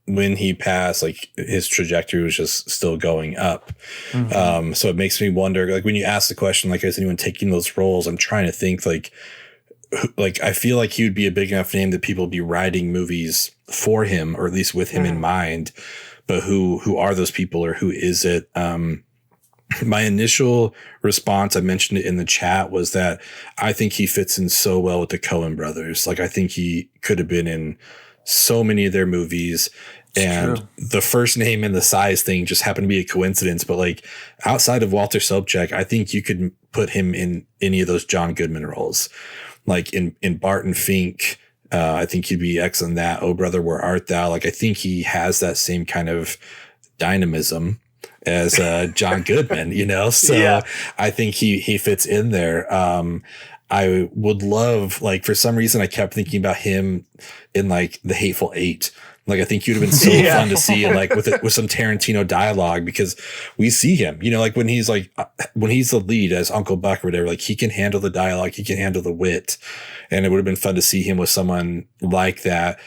when he passed, like his trajectory was just still going up. So it makes me wonder, like when you ask the question, like, is anyone taking those roles? I'm trying to think like I feel like he would be a big enough name that people would be writing movies for him, or at least with him in mind. But who are those people, or who is it? My initial response, I mentioned it in the chat, was that I think he fits in so well with the Coen brothers. Like, I think he could have been in so many of their movies. And the first name and the size thing just happened to be a coincidence. But like outside of Walter Sobchak, I think you could put him in any of those John Goodman roles. Like in Barton Fink, I think he'd be excellent in that. Oh, Brother, Where Art Thou? Like, I think he has that same kind of dynamism as John Goodman, you know? So I think he fits in there. I would love, like, for some reason, I kept thinking about him in like The Hateful Eight. Like, I think you'd have been so fun to see, like with some Tarantino dialogue, because we see him, you know, like when he's the lead as Uncle Buck or whatever, like he can handle the dialogue, he can handle the wit, and it would have been fun to see him with someone like that.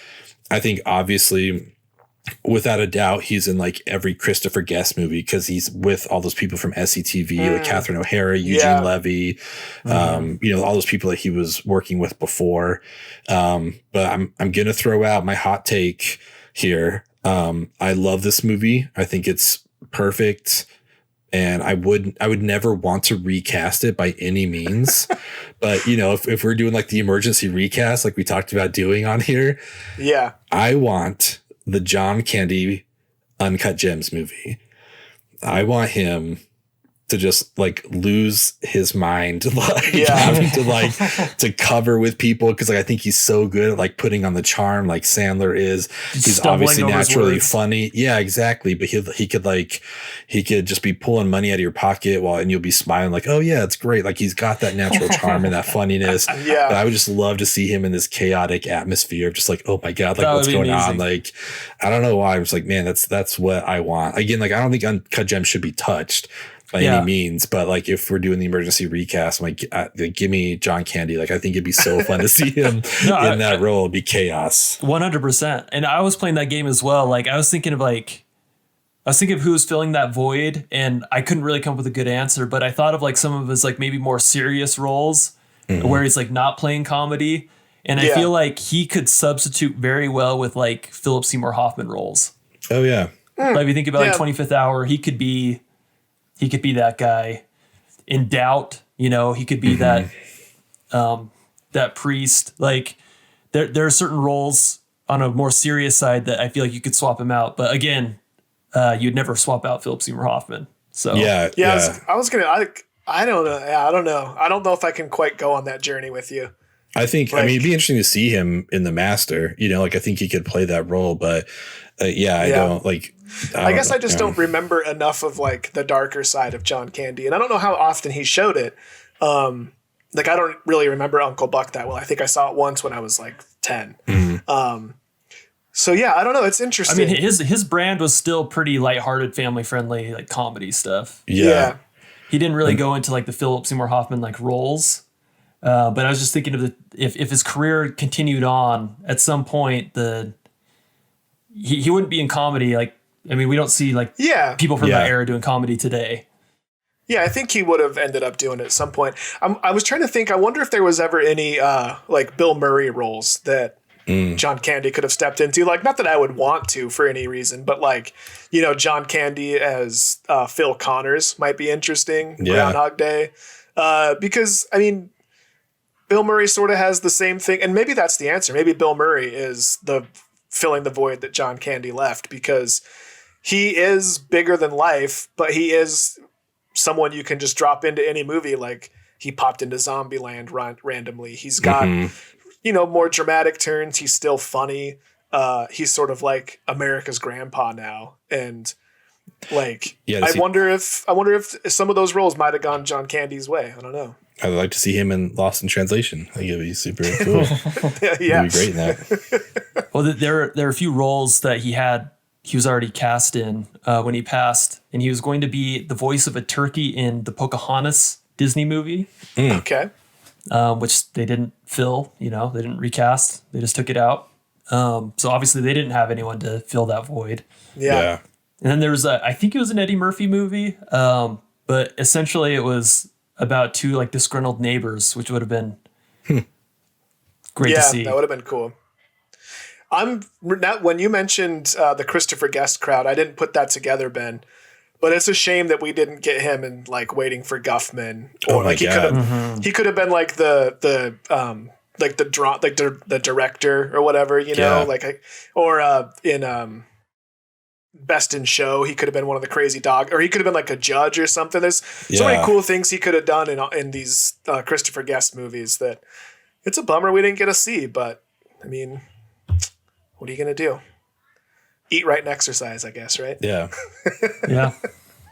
I think obviously, without a doubt, he's in like every Christopher Guest movie because he's with all those people from SCTV, like Catherine O'Hara, Eugene Levy, you know, all those people that he was working with before. But I'm going to throw out my hot take here. I love this movie. I think it's perfect. And I would never want to recast it by any means. But, you know, if we're doing like the emergency recast, like we talked about doing on here, I want the John Candy Uncut Gems movie. I want him to just like lose his mind, like having to like to cover with people, because like I think he's so good at like putting on the charm, like Sandler is. He's obviously naturally funny. Yeah, exactly. But he could just be pulling money out of your pocket and you'll be smiling like, oh yeah, it's great. Like he's got that natural charm and that funniness. But I would just love to see him in this chaotic atmosphere of just like, oh my God, like what's going on? Like, I don't know why. I was like, man, that's what I want. Again, like I don't think Uncut Gems should be touched by any means, but like if we're doing the emergency recast, I'm like, give me John Candy. Like I think it'd be so fun to see him in that role. It'd be chaos. 100%. And I was playing that game as well. Like I was thinking of who was filling that void, and I couldn't really come up with a good answer, but I thought of like some of his like maybe more serious roles where he's like not playing comedy. And I feel like he could substitute very well with like Philip Seymour Hoffman roles. Oh yeah. Like if you think about like 25th Hour, he could be that guy. In Doubt, you know, he could be that priest. Like there are certain roles on a more serious side that I feel like you could swap him out. But again, you'd never swap out Philip Seymour Hoffman. So I don't know. I don't know. I don't know if I can quite go on that journey with you. I think, like, I mean, it'd be interesting to see him in The Master, you know, like I think he could play that role, but I don't like, I guess I just don't remember enough of like the darker side of John Candy, and I don't know how often he showed it. Like I don't really remember Uncle Buck that well. I think I saw it once when I was like 10. So yeah, I don't know. It's interesting. I mean, his brand was still pretty lighthearted, family friendly, like comedy stuff. Yeah. He didn't really go into like the Philip Seymour Hoffman like roles. But I was just thinking of if his career continued on at some point, he wouldn't be in comedy. Like, I mean, we don't see like people from that era doing comedy today. Yeah, I think he would have ended up doing it at some point. I was trying to think. I wonder if there was ever any like Bill Murray roles that John Candy could have stepped into. Like, not that I would want to for any reason, but like, you know, John Candy as Phil Connors might be interesting. Groundhog Day, because I mean, Bill Murray sort of has the same thing, and maybe that's the answer. Maybe Bill Murray is the filling the void that John Candy left, because he is bigger than life, but he is someone you can just drop into any movie. Like he popped into Zombieland randomly. He's got, you know, more dramatic turns. He's still funny. He's sort of like America's grandpa now. And like, I wonder if some of those roles might've gone John Candy's way. I don't know. I'd like to see him in Lost in Translation. I think it'd be super cool. He'd be great in that. Well, there are a few roles that he was already cast in when he passed, and he was going to be the voice of a turkey in the Pocahontas Disney movie. Okay. Which they didn't fill, you know, they didn't recast. They just took it out. So obviously they didn't have anyone to fill that void. Yeah. And then there was I think it was an Eddie Murphy movie, but essentially it was about two like disgruntled neighbors, which would have been great to see. That would have been cool. When you mentioned the Christopher Guest crowd, I didn't put that together, Ben. But it's a shame that we didn't get him in like Waiting for Guffman, or like he could have been like the director or whatever, you know, in Best in Show, he could have been one of the crazy dog, or he could have been like a judge or something. There's so many cool things he could have done in these Christopher Guest movies that it's a bummer we didn't get to see. But I mean, what are you gonna do? Eat right and exercise, I guess, right? Yeah. Yeah.